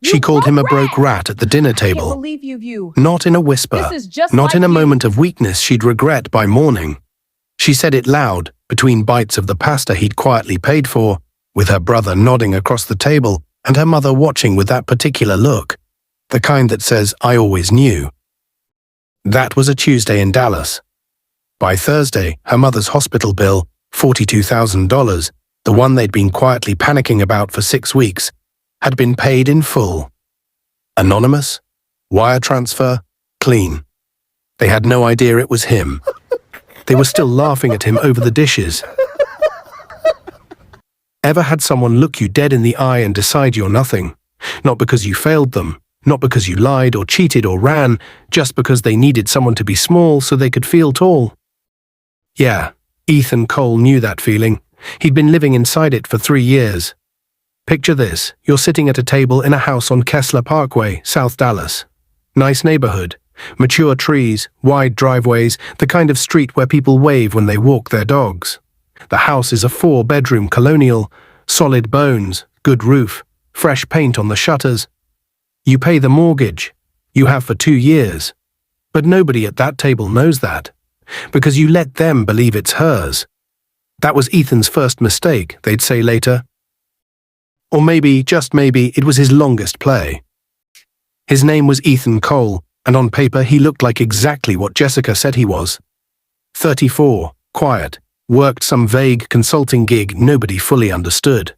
She called him a broke rat at the dinner table. Not in a whisper, not in a moment of weakness she'd regret by morning. She said it loud, between bites of the pasta he'd quietly paid for, with her brother nodding across the table and her mother watching with that particular look, the kind that says, "I always knew." That was a Tuesday in Dallas. By Thursday, her mother's hospital bill, $42,000, the one they'd been quietly panicking about for 6 weeks, had been paid in full. Anonymous, wire transfer, clean. They had no idea it was him. They were still laughing at him over the dishes. Ever had someone look you dead in the eye and decide you're nothing? Not because you failed them, not because you lied or cheated or ran, just because they needed someone to be small so they could feel tall. Yeah, Ethan Cole knew that feeling. He'd been living inside it for 3 years. Picture this, you're sitting at a table in a house on Kessler Parkway, South Dallas. Nice neighborhood, mature trees, wide driveways, the kind of street where people wave when they walk their dogs. The house is a 4-bedroom colonial, solid bones, good roof, fresh paint on the shutters. You pay the mortgage. You have for 2 years. But nobody at that table knows that, because you let them believe it's hers. That was Ethan's first mistake, they'd say later. Or maybe, just maybe, it was his longest play. His name was Ethan Cole, and on paper he looked like exactly what Jessica said he was. 34, quiet, worked some vague consulting gig nobody fully understood.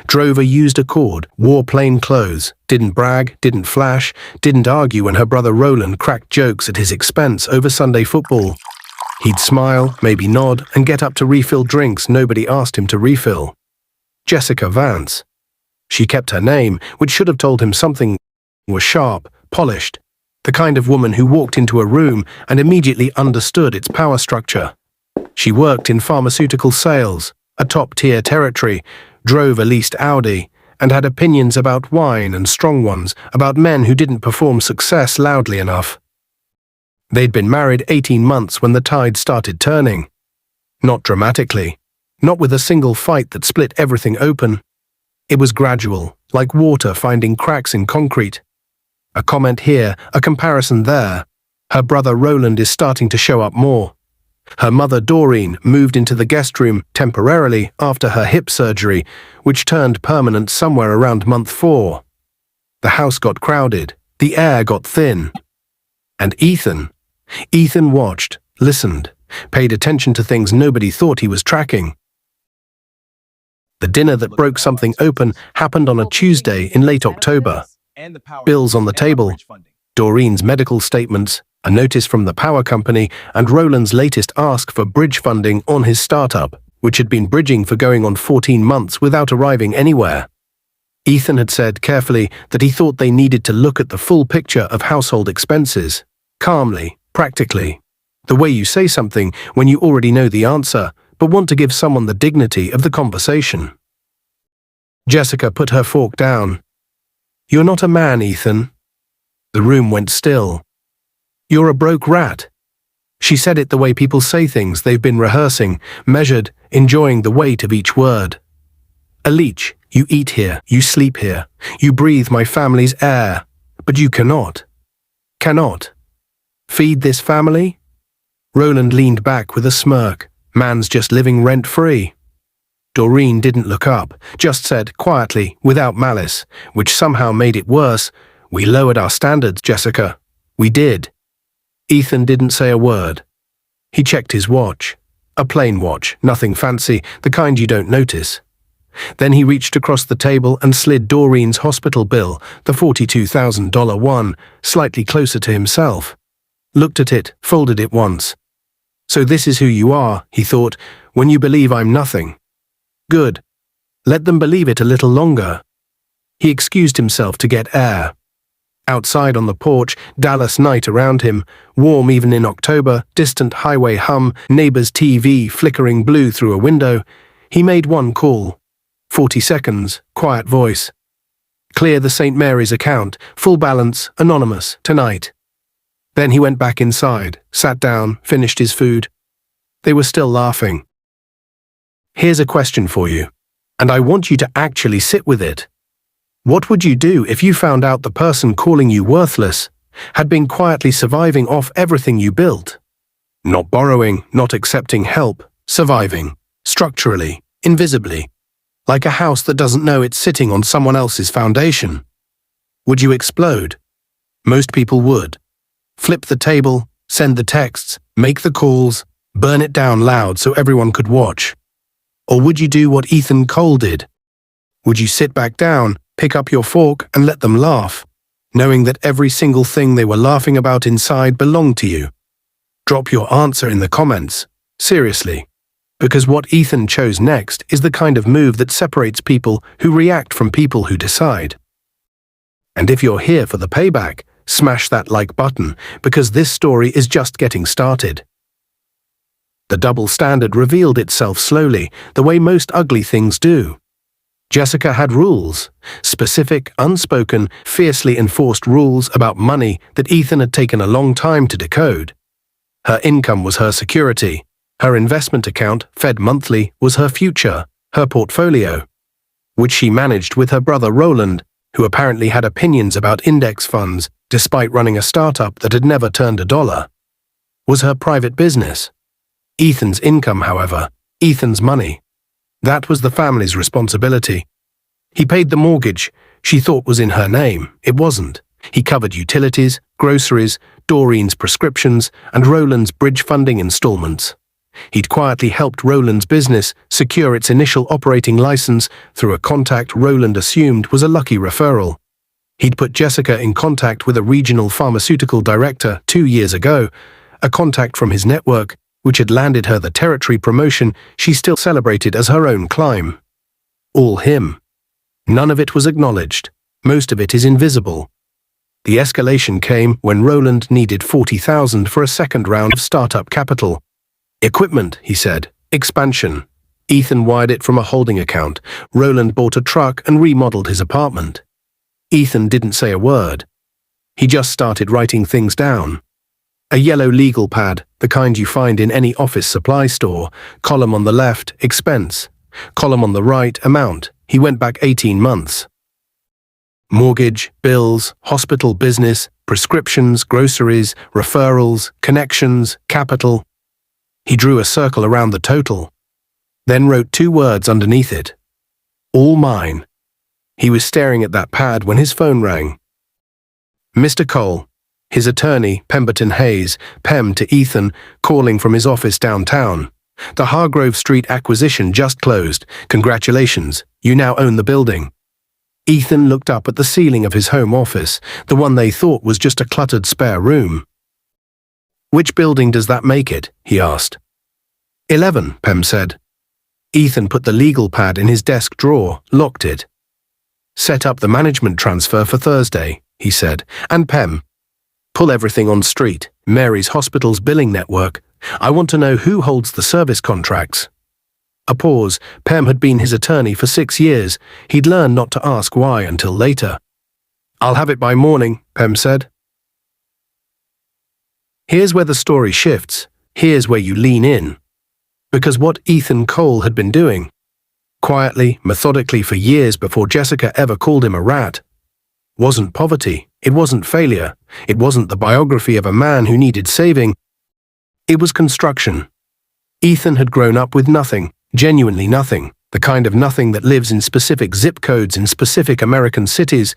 Drove a used Accord, wore plain clothes, didn't brag, didn't flash, didn't argue when her brother Roland cracked jokes at his expense over Sunday football. He'd smile, maybe nod, and get up to refill drinks nobody asked him to refill. Jessica Vance. She kept her name, which should have told him something was sharp, polished, the kind of woman who walked into a room and immediately understood its power structure. She worked in pharmaceutical sales, a top-tier territory, drove a leased Audi, and had opinions about wine and strong ones, about men who didn't perform success loudly enough. They'd been married 18 months when the tide started turning. Not dramatically, not with a single fight that split everything open. It was gradual, like water finding cracks in concrete. A comment here, a comparison there. Her brother Roland is starting to show up more. Her mother Doreen moved into the guest room temporarily after her hip surgery, which turned permanent somewhere around month 4. The house got crowded, the air got thin. And Ethan watched, listened, paid attention to things nobody thought he was tracking. The dinner that broke something open happened on a Tuesday in late October. Bills on the table, Doreen's medical statements, a notice from the power company, and Roland's latest ask for bridge funding on his startup, which had been bridging for going on 14 months without arriving anywhere. Ethan had said carefully that he thought they needed to look at the full picture of household expenses, calmly, practically. The way you say something when you already know the answer, but want to give someone the dignity of the conversation. Jessica put her fork down. "You're not a man, Ethan." The room went still. "You're a broke rat." She said it the way people say things they've been rehearsing, measured, enjoying the weight of each word. "A leech, you eat here, you sleep here, you breathe my family's air, but you cannot. Cannot. Feed this family?" Roland leaned back with a smirk. "Man's just living rent-free." Doreen didn't look up, just said quietly, without malice, which somehow made it worse, "We lowered our standards, Jessica. We did." Ethan didn't say a word. He checked his watch. A plain watch, nothing fancy, the kind you don't notice. Then he reached across the table and slid Doreen's hospital bill, the $42,000 one, slightly closer to himself. Looked at it, folded it once. "So this is who you are," he thought, "when you believe I'm nothing. Good. Let them believe it a little longer." He excused himself to get air. Outside on the porch, Dallas night around him, warm even in October, distant highway hum, neighbor's TV flickering blue through a window. He made one call. 40 seconds, quiet voice. "Clear the St. Mary's account, full balance, anonymous, tonight." Then he went back inside, sat down, finished his food. They were still laughing. "Here's a question for you, and I want you to actually sit with it. What would you do if you found out the person calling you worthless had been quietly surviving off everything you built? Not borrowing, not accepting help, surviving, structurally, invisibly, like a house that doesn't know it's sitting on someone else's foundation. Would you explode? Most people would. Flip the table, send the texts, make the calls, burn it down loud so everyone could watch. Or would you do what Ethan Cole did? Would you sit back down, pick up your fork and let them laugh, knowing that every single thing they were laughing about inside belonged to you? Drop your answer in the comments. Seriously. Because what Ethan chose next is the kind of move that separates people who react from people who decide. And if you're here for the payback, smash that like button, because this story is just getting started. The double standard revealed itself slowly, the way most ugly things do. Jessica had rules, specific, unspoken, fiercely enforced rules about money that Ethan had taken a long time to decode. Her income was her security. Her investment account, fed monthly, was her future, her portfolio, which she managed with her brother Roland, who apparently had opinions about index funds despite running a startup that had never turned a dollar. Was her private business. Ethan's income, however, Ethan's money. That was the family's responsibility. He paid the mortgage she thought was in her name. It wasn't. He covered utilities, groceries, Doreen's prescriptions, and Roland's bridge funding installments. He'd quietly helped Roland's business secure its initial operating license through a contact Roland assumed was a lucky referral. He'd put Jessica in contact with a regional pharmaceutical director 2 years ago, a contact from his network, which had landed her the territory promotion she still celebrated as her own climb. All him. None of it was acknowledged. Most of it is invisible. The escalation came when Roland needed $40,000 for a second round of startup capital. Equipment, he said. Expansion. Ethan wired it from a holding account. Roland bought a truck and remodeled his apartment. Ethan didn't say a word. He just started writing things down. A yellow legal pad, the kind you find in any office supply store. Column on the left, expense. Column on the right, amount. He went back 18 months. Mortgage, bills, hospital business, prescriptions, groceries, referrals, connections, capital. He drew a circle around the total, then wrote 2 words underneath it. All mine. He was staring at that pad when his phone rang. Mr. Cole, his attorney, Pemberton Hayes, Pem to Ethan, calling from his office downtown. The Hargrove Street acquisition just closed. Congratulations, you now own the building. Ethan looked up at the ceiling of his home office, the one they thought was just a cluttered spare room. Which building does that make it? He asked. 11, Pem said. Ethan put the legal pad in his desk drawer, locked it. Set up the management transfer for Thursday, he said, and Pem. Pull everything on street, Mary's Hospital's billing network. I want to know who holds the service contracts. A pause. Pem had been his attorney for 6 years. He'd learned not to ask why until later. I'll have it by morning, Pem said. Here's where the story shifts. Here's where you lean in. Because what Ethan Cole had been doing, quietly, methodically for years before Jessica ever called him a rat, wasn't poverty. It wasn't failure. It wasn't the biography of a man who needed saving. It was construction. Ethan had grown up with nothing, genuinely nothing, the kind of nothing that lives in specific zip codes in specific American cities,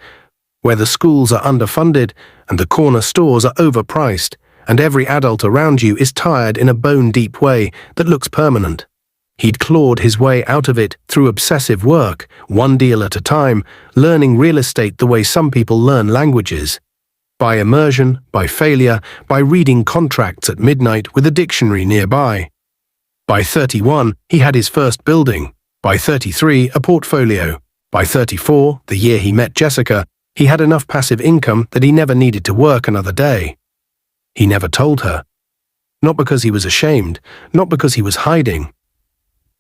where the schools are underfunded and the corner stores are overpriced, and every adult around you is tired in a bone-deep way that looks permanent. He'd clawed his way out of it through obsessive work, one deal at a time, learning real estate the way some people learn languages. By immersion, by failure, by reading contracts at midnight with a dictionary nearby. By 31, he had his first building. By 33, a portfolio. By 34, the year he met Jessica, he had enough passive income that he never needed to work another day. He never told her. Not because he was ashamed, not because he was hiding.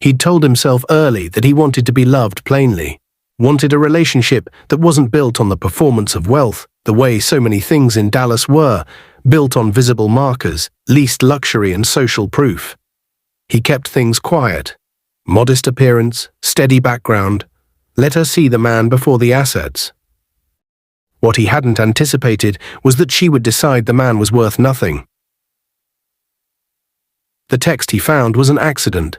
He'd told himself early that he wanted to be loved plainly, wanted a relationship that wasn't built on the performance of wealth, the way so many things in Dallas were, built on visible markers, leased luxury and social proof. He kept things quiet. Modest appearance, steady background. Let her see the man before the assets. What he hadn't anticipated was that she would decide the man was worth nothing. The text he found was an accident.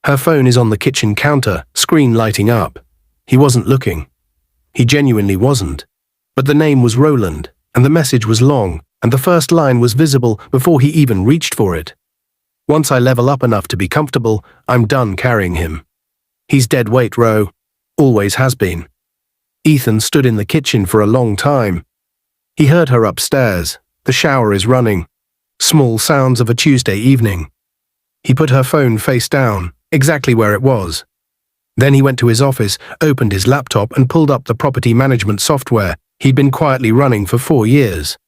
Her phone is on the kitchen counter, screen lighting up. He wasn't looking. He genuinely wasn't. But the name was Roland, and the message was long, and the first line was visible before he even reached for it. Once I level up enough to be comfortable, I'm done carrying him. He's dead weight, Ro. Always has been. Ethan stood in the kitchen for a long time. He heard her upstairs. The shower is running. Small sounds of a Tuesday evening. He put her phone face down, exactly where it was. Then he went to his office, opened his laptop and pulled up the property management software he'd been quietly running for 4 years.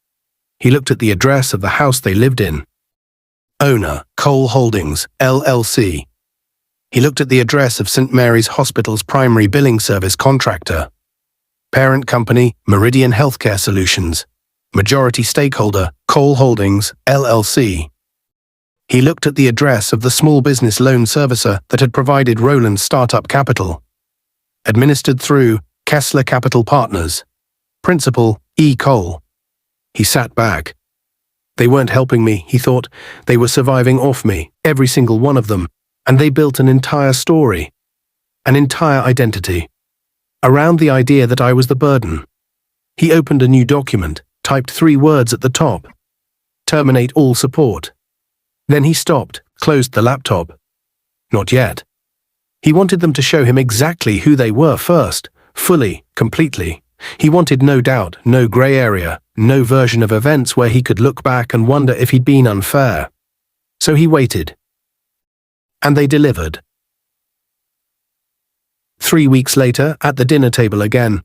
He looked at the address of the house they lived in. Owner, Cole Holdings, LLC. He looked at the address of St. Mary's Hospital's primary billing service contractor. Parent company, Meridian Healthcare Solutions. Majority stakeholder, Cole Holdings, LLC. He looked at the address of the small business loan servicer that had provided Roland's startup capital. Administered through Kessler Capital Partners. Principal, E. Cole. He sat back. They weren't helping me, he thought. They were surviving off me, every single one of them, and they built an entire story. An entire identity. Around the idea that I was the burden. He opened a new document, typed 3 words at the top. Terminate all support. Then he stopped, closed the laptop. Not yet. He wanted them to show him exactly who they were first, fully, completely. He wanted no doubt, no grey area, no version of events where he could look back and wonder if he'd been unfair. So he waited. And they delivered. 3 weeks later, at the dinner table again.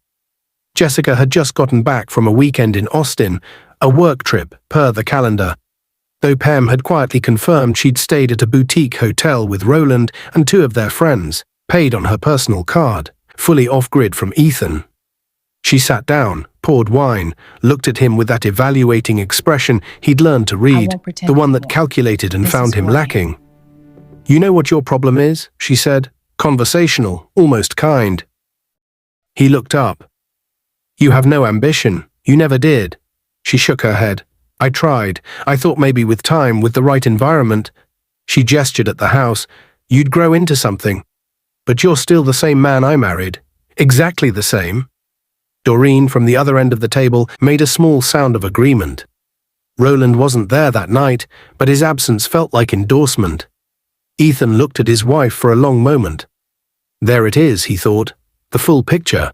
Jessica had just gotten back from a weekend in Austin, a work trip, per the calendar. Though Pam had quietly confirmed she'd stayed at a boutique hotel with Roland and 2 of their friends, paid on her personal card, fully off-grid from Ethan. She sat down, poured wine, looked at him with that evaluating expression he'd learned to read, the one that calculated and found him lacking. You know what your problem is, she said, conversational, almost kind. He looked up. You have no ambition, you never did. She shook her head. I tried. I thought maybe with time, with the right environment. She gestured at the house. You'd grow into something. But you're still the same man I married. Exactly the same. Doreen, from the other end of the table, made a small sound of agreement. Roland wasn't there that night, but his absence felt like endorsement. Ethan looked at his wife for a long moment. There it is, he thought, the full picture.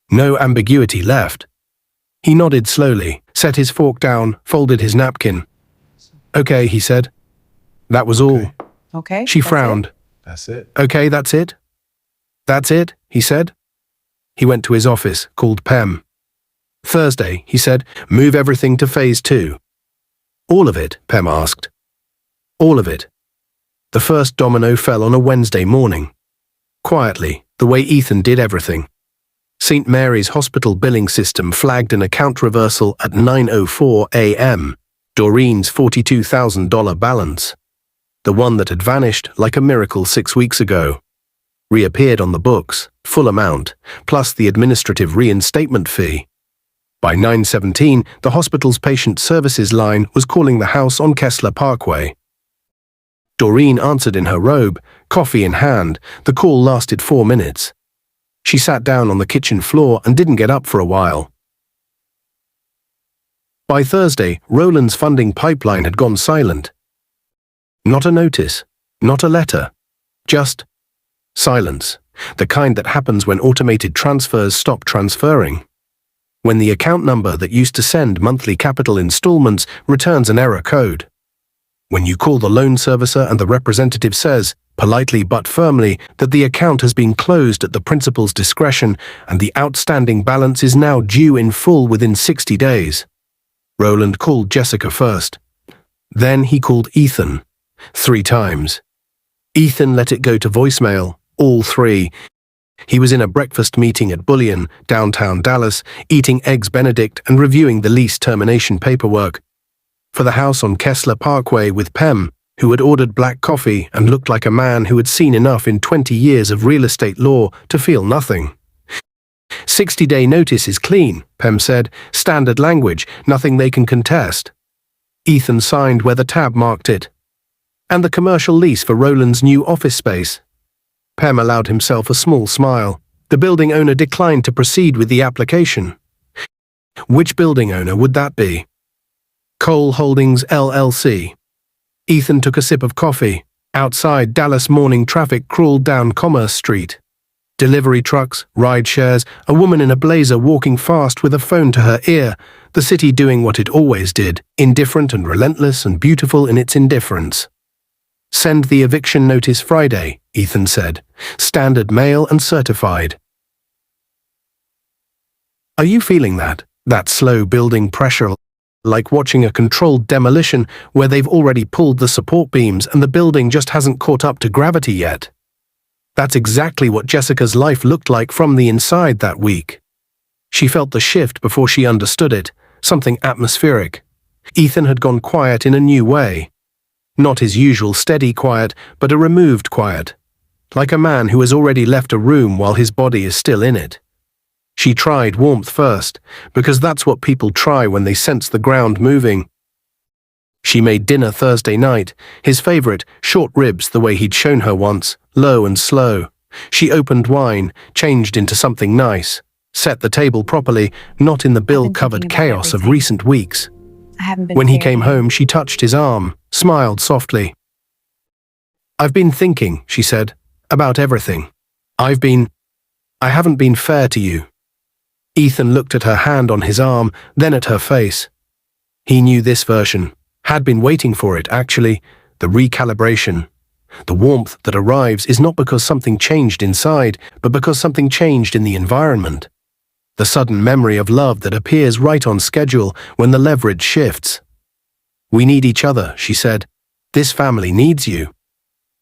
No ambiguity left. He nodded slowly, set his fork down, folded his napkin. Okay, he said. That was all. Okay. She frowned. That's it. Okay, that's it? That's it, he said. He went to his office, called Pam. Thursday, he said, move everything to phase 2. All of it, Pam asked. All of it. The first domino fell on a Wednesday morning. Quietly, the way Ethan did everything. St. Mary's Hospital billing system flagged an account reversal at 9:04 a.m., Doreen's $42,000 balance. The one that had vanished like a miracle 6 weeks ago. Reappeared on the books, full amount, plus the administrative reinstatement fee. By 9:17, the hospital's patient services line was calling the house on Kessler Parkway. Doreen answered in her robe, coffee in hand. The call lasted 4 minutes. She sat down on the kitchen floor and didn't get up for a while. By Thursday, Roland's funding pipeline had gone silent. Not a notice, not a letter, just silence, the kind that happens when automated transfers stop transferring. When the account number that used to send monthly capital installments returns an error code. When you call the loan servicer and the representative says, politely but firmly, that the account has been closed at the principal's discretion and the outstanding balance is now due in full within 60 days. Roland called Jessica first. Then he called Ethan. 3 times. Ethan let it go to voicemail, all 3. He was in a breakfast meeting at Bullion, downtown Dallas, eating Eggs Benedict and reviewing the lease termination paperwork. For the house on Kessler Parkway with Pem, who had ordered black coffee and looked like a man who had seen enough in 20 years of real estate law to feel nothing. 60-day notice is clean, Pem said. Standard language, nothing they can contest. Ethan signed where the tab marked it. And the commercial lease for Roland's new office space. Pem allowed himself a small smile. The building owner declined to proceed with the application. Which building owner would that be? Cole Holdings LLC. Ethan took a sip of coffee. Outside, Dallas morning traffic crawled down Commerce Street. Delivery trucks, ride shares, a woman in a blazer walking fast with a phone to her ear, the city doing what it always did, indifferent and relentless and beautiful in its indifference. Send the eviction notice Friday, Ethan said. Standard mail and certified. Are you feeling that? That slow building pressure, like watching a controlled demolition where they've already pulled the support beams and the building just hasn't caught up to gravity yet? That's exactly what Jessica's life looked like from the inside that week. She felt the shift before she understood it, something atmospheric. Ethan had gone quiet in a new way. Not his usual steady quiet, but a removed quiet. Like a man who has already left a room while his body is still in it. She tried warmth first, because that's what people try when they sense the ground moving. She made dinner Thursday night, his favorite, short ribs the way he'd shown her once, low and slow. She opened wine, changed into something nice, set the table properly, not in the bill-covered chaos of recent weeks. When he came home, she touched his arm, smiled softly. I've been thinking, she said, about everything. I haven't been fair to you. Ethan looked at her hand on his arm, then at her face. He knew this version, had been waiting for it, actually, the recalibration. The warmth that arrives is not because something changed inside, but because something changed in the environment. The sudden memory of love that appears right on schedule when the leverage shifts. We need each other, she said. This family needs you.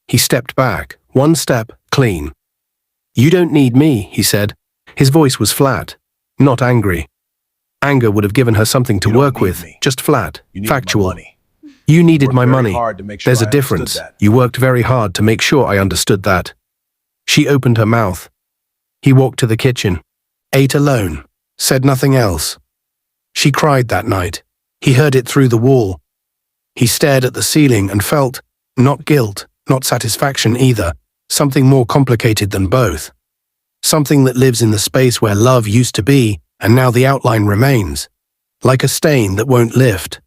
He stepped back, one step, clean. You don't need me, he said. His voice was flat, not angry. Anger would have given her something to work with, just flat, factual. You needed my money. There's a difference. You worked very hard to make sure I understood that. She opened her mouth. He walked to the kitchen, ate alone, said nothing else. She cried that night. He heard it through the wall. He stared at the ceiling and felt, not guilt, not satisfaction either, something more complicated than both. Something that lives in the space where love used to be, and now the outline remains, like a stain that won't lift.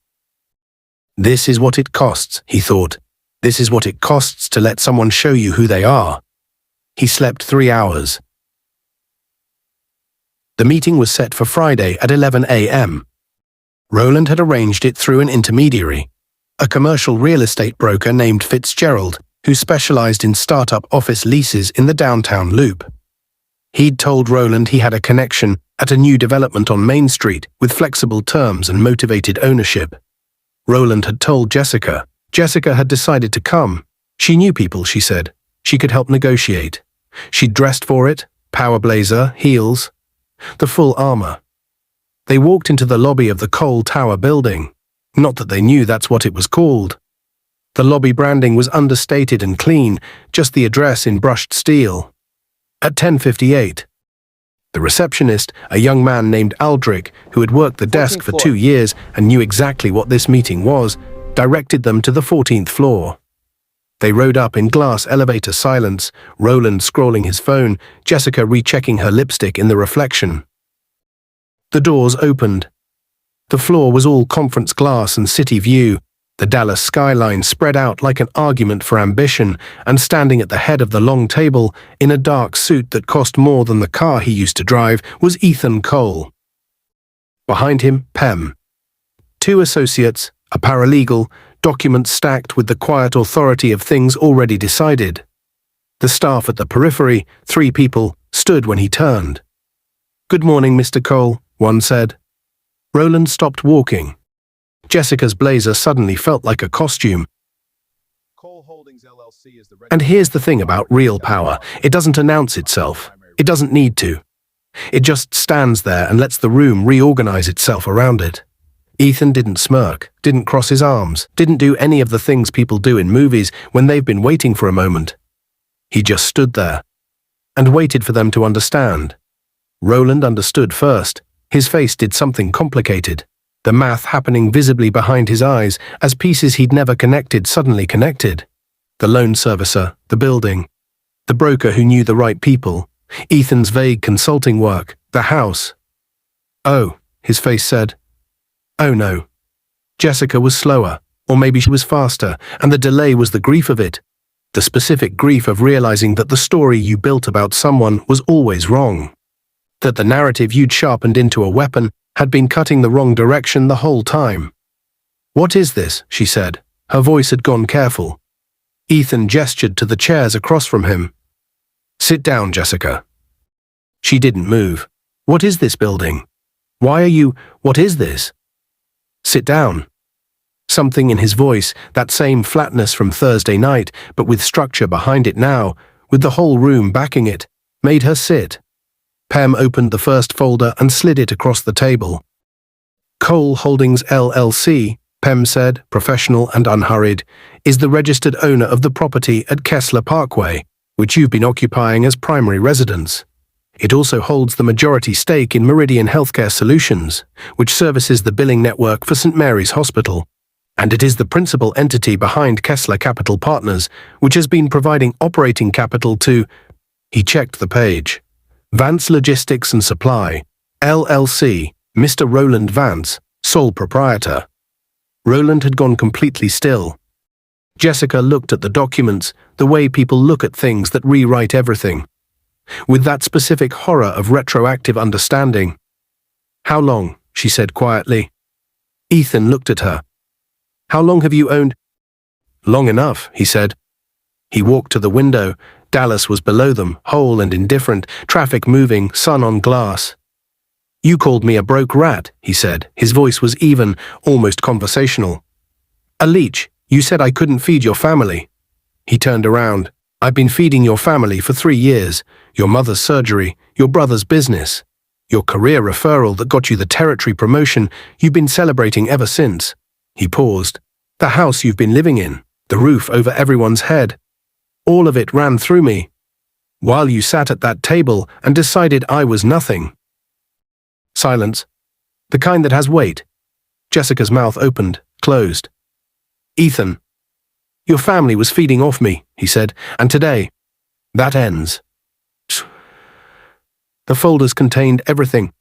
This is what it costs, he thought. This is what it costs to let someone show you who they are. He slept 3 hours. The meeting was set for Friday at 11 a.m. Roland had arranged it through an intermediary, a commercial real estate broker named Fitzgerald, who specialized in startup office leases in the downtown loop. He'd told Roland he had a connection at a new development on Main Street with flexible terms and motivated ownership. Roland had told Jessica. Jessica had decided to come. She knew people, she said. She could help negotiate. She'd dressed for it, power blazer, heels, the full armor. They walked into the lobby of the Cole Tower building. Not that they knew that's what it was called. The lobby branding was understated and clean, just the address in brushed steel. At 10:58. The receptionist, a young man named Aldrich, who had worked the desk for 2 years and knew exactly what this meeting was, directed them to the 14th floor. They rode up in glass elevator silence, Roland scrolling his phone, Jessica rechecking her lipstick in the reflection. The doors opened. The floor was all conference glass and city view, the Dallas skyline spread out like an argument for ambition, and standing at the head of the long table, in a dark suit that cost more than the car he used to drive, was Ethan Cole. Behind him, Pem. 2 associates, a paralegal, documents stacked with the quiet authority of things already decided. The staff at the periphery, 3 people, stood when he turned. Good morning, Mr. Cole, one said. Roland stopped walking. Jessica's blazer suddenly felt like a costume. And here's the thing about real power. It doesn't announce itself. It doesn't need to. It just stands there and lets the room reorganize itself around it. Ethan didn't smirk, didn't cross his arms, didn't do any of the things people do in movies when they've been waiting for a moment. He just stood there and waited for them to understand. Roland understood first. His face did something complicated. The math happening visibly behind his eyes as pieces he'd never connected suddenly connected. The loan servicer, the building, the broker who knew the right people, Ethan's vague consulting work, the house. Oh, his face said. Oh no. Jessica was slower, or maybe she was faster, and the delay was the grief of it. The specific grief of realizing that the story you built about someone was always wrong. That the narrative you'd sharpened into a weapon had been cutting the wrong direction the whole time. What is this? She said. Her voice had gone careful. Ethan gestured to the chairs across from him. Sit down, Jessica. She didn't move. What is this building? Why are you… What is this? Sit down. Something in his voice, that same flatness from Thursday night, but with structure behind it now, with the whole room backing it, made her sit. Pem opened the first folder and slid it across the table. Cole Holdings LLC, Pem said, professional and unhurried, is the registered owner of the property at Kessler Parkway, which you've been occupying as primary residence. It also holds the majority stake in Meridian Healthcare Solutions, which services the billing network for St. Mary's Hospital. And it is the principal entity behind Kessler Capital Partners, which has been providing operating capital to… He checked the page. Vance Logistics and Supply, LLC, Mr. Roland Vance, sole proprietor. Roland had gone completely still. Jessica looked at the documents, the way people look at things that rewrite everything. With that specific horror of retroactive understanding. How long? She said quietly. Ethan looked at her. How long have you owned? Long enough, he said. He walked to the window. Dallas was below them, whole and indifferent, traffic moving, sun on glass. You called me a broke rat, he said. His voice was even, almost conversational. A leech. You said I couldn't feed your family. He turned around. I've been feeding your family for 3 years. Your mother's surgery, your brother's business. Your career referral that got you the territory promotion you've been celebrating ever since. He paused. The house you've been living in, the roof over everyone's head. All of it ran through me. While you sat at that table and decided I was nothing. Silence. The kind that has weight. Jessica's mouth opened, closed. Ethan. Your family was feeding off me, he said, and today, that ends. The folders contained everything.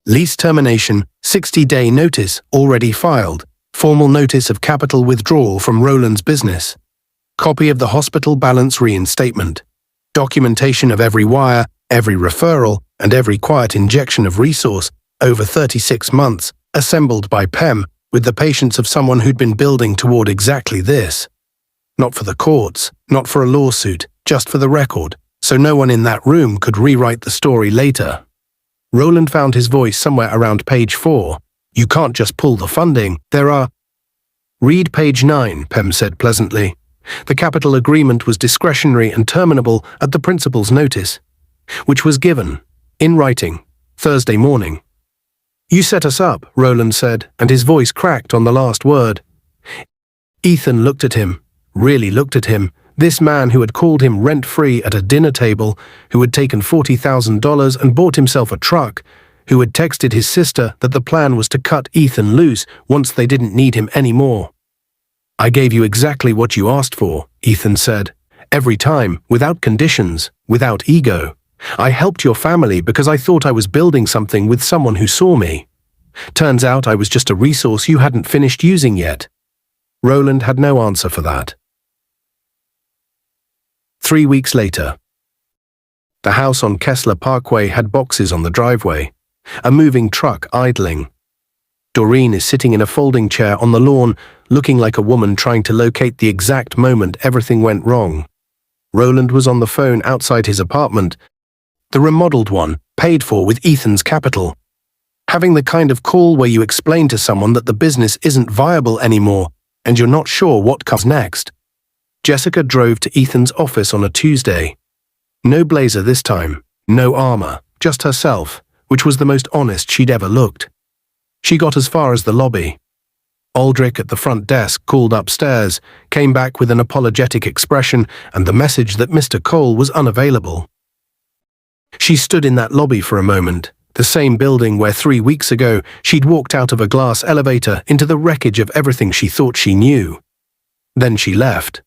Lease termination, 60-day notice already filed. Formal notice of capital withdrawal from Roland's business. Copy of the hospital balance reinstatement. Documentation of every wire, every referral, and every quiet injection of resource over 36 months, assembled by Pem with the patience of someone who'd been building toward exactly this. Not for the courts, not for a lawsuit, just for the record, so no one in that room could rewrite the story later. Roland found his voice somewhere around page 4. You can't just pull the funding, there are… Read page 9, Pem said pleasantly. The capital agreement was discretionary and terminable at the principal's notice, which was given, in writing, Thursday morning. You set us up, Roland said, and his voice cracked on the last word. Ethan looked at him, really looked at him, this man who had called him rent-free at a dinner table, who had taken $40,000 and bought himself a truck, who had texted his sister that the plan was to cut Ethan loose once they didn't need him anymore. I gave you exactly what you asked for, Ethan said. Every time, without conditions, without ego. I helped your family because I thought I was building something with someone who saw me. Turns out I was just a resource you hadn't finished using yet. Roland had no answer for that. 3 weeks later. The house on Kessler Parkway had boxes on the driveway, a moving truck idling. Doreen is sitting in a folding chair on the lawn, looking like a woman trying to locate the exact moment everything went wrong. Roland was on the phone outside his apartment, the remodeled one, paid for with Ethan's capital. Having the kind of call where you explain to someone that the business isn't viable anymore and you're not sure what comes next. Jessica drove to Ethan's office on a Tuesday. No blazer this time, no armor, just herself, which was the most honest she'd ever looked. She got as far as the lobby. Aldrich at the front desk called upstairs, came back with an apologetic expression and the message that Mr. Cole was unavailable. She stood in that lobby for a moment, the same building where 3 weeks ago she'd walked out of a glass elevator into the wreckage of everything she thought she knew. Then she left.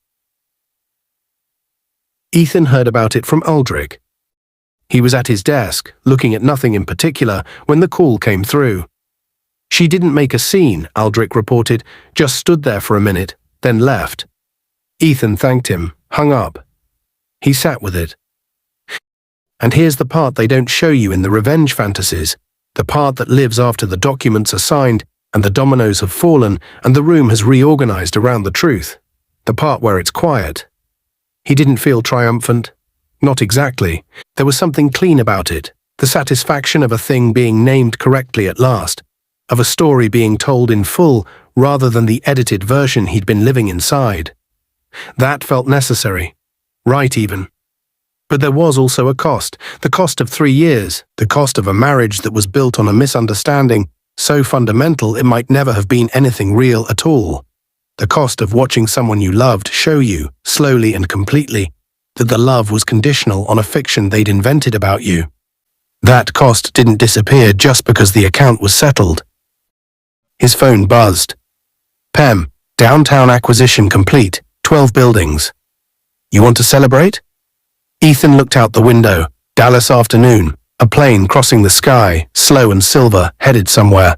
Ethan heard about it from Aldrich. He was at his desk, looking at nothing in particular, when the call came through. She didn't make a scene, Aldrich reported, just stood there for a minute, then left. Ethan thanked him, hung up. He sat with it. And here's the part they don't show you in the revenge fantasies, the part that lives after the documents are signed and the dominoes have fallen and the room has reorganized around the truth, the part where it's quiet. He didn't feel triumphant. Not exactly. There was something clean about it, the satisfaction of a thing being named correctly at last, of a story being told in full rather than the edited version he'd been living inside. That felt necessary. Right even. But there was also a cost, the cost of 3 years, the cost of a marriage that was built on a misunderstanding so fundamental it might never have been anything real at all. The cost of watching someone you loved show you, slowly and completely, that the love was conditional on a fiction they'd invented about you. That cost didn't disappear just because the account was settled. His phone buzzed. Pem, downtown acquisition complete, 12 buildings. You want to celebrate? Ethan looked out the window. Dallas afternoon, a plane crossing the sky, slow and silver, headed somewhere.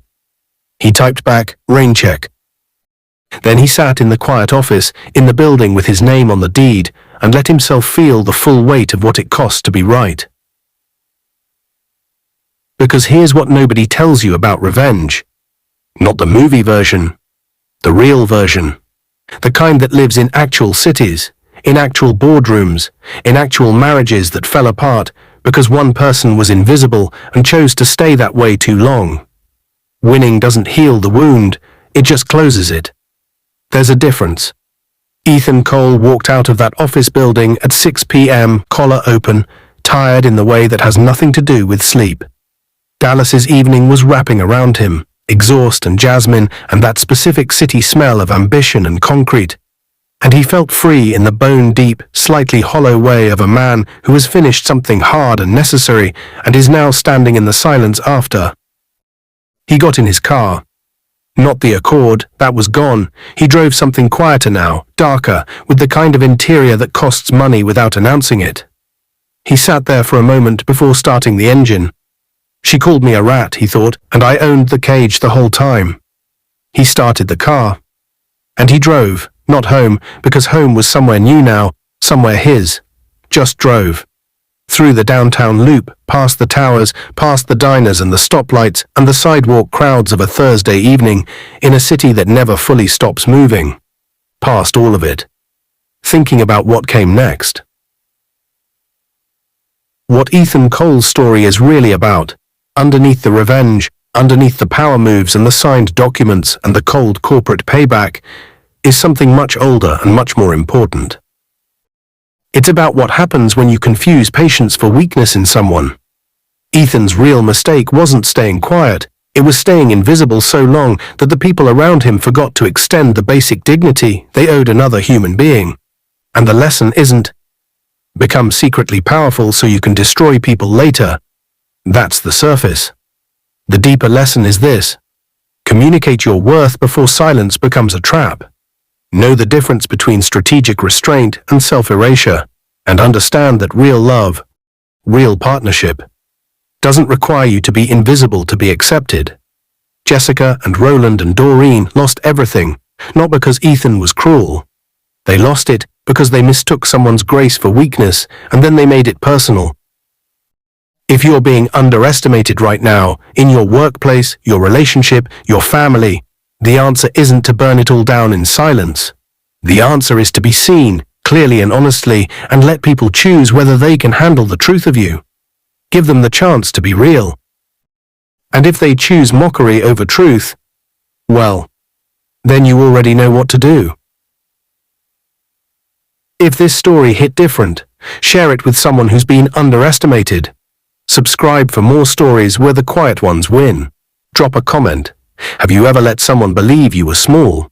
He typed back, rain check. Then he sat in the quiet office, in the building with his name on the deed, and let himself feel the full weight of what it costs to be right. Because here's what nobody tells you about revenge. Not the movie version. The real version. The kind that lives in actual cities, in actual boardrooms, in actual marriages that fell apart because one person was invisible and chose to stay that way too long. Winning doesn't heal the wound, it just closes it. There's a difference. Ethan Cole walked out of that office building at 6 p.m., collar open, tired in the way that has nothing to do with sleep. Dallas's evening was wrapping around him, exhaust and jasmine and that specific city smell of ambition and concrete. And he felt free in the bone-deep, slightly hollow way of a man who has finished something hard and necessary and is now standing in the silence after. He got in his car. Not the Accord, that was gone. He drove something quieter now, darker, with the kind of interior that costs money without announcing it. He sat there for a moment before starting the engine. She called me a rat, he thought, and I owned the cage the whole time. He started the car. And he drove, not home, because home was somewhere new now, somewhere his. Just drove. Through the downtown loop, past the towers, past the diners and the stoplights and the sidewalk crowds of a Thursday evening in a city that never fully stops moving. Past all of it. Thinking about what came next. What Ethan Cole's story is really about, underneath the revenge, underneath the power moves and the signed documents and the cold corporate payback, is something much older and much more important. It's about what happens when you confuse patience for weakness in someone. Ethan's real mistake wasn't staying quiet, it was staying invisible so long that the people around him forgot to extend the basic dignity they owed another human being. And the lesson isn't, become secretly powerful so you can destroy people later. That's the surface. The deeper lesson is this: communicate your worth before silence becomes a trap. Know the difference between strategic restraint and self-erasure, and understand that real love, real partnership, doesn't require you to be invisible to be accepted. Jessica and Roland and Doreen lost everything, not because Ethan was cruel. They lost it because they mistook someone's grace for weakness, and then they made it personal. If you're being underestimated right now, in your workplace, your relationship, your family, the answer isn't to burn it all down in silence. The answer is to be seen, clearly and honestly, and let people choose whether they can handle the truth of you. Give them the chance to be real. And if they choose mockery over truth, well, then you already know what to do. If this story hit different, share it with someone who's been underestimated. Subscribe for more stories where the quiet ones win. Drop a comment. Have you ever let someone believe you were small?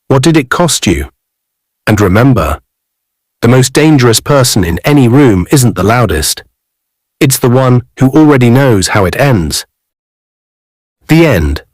What did it cost you? And remember, the most dangerous person in any room isn't the loudest. It's the one who already knows how it ends. The end.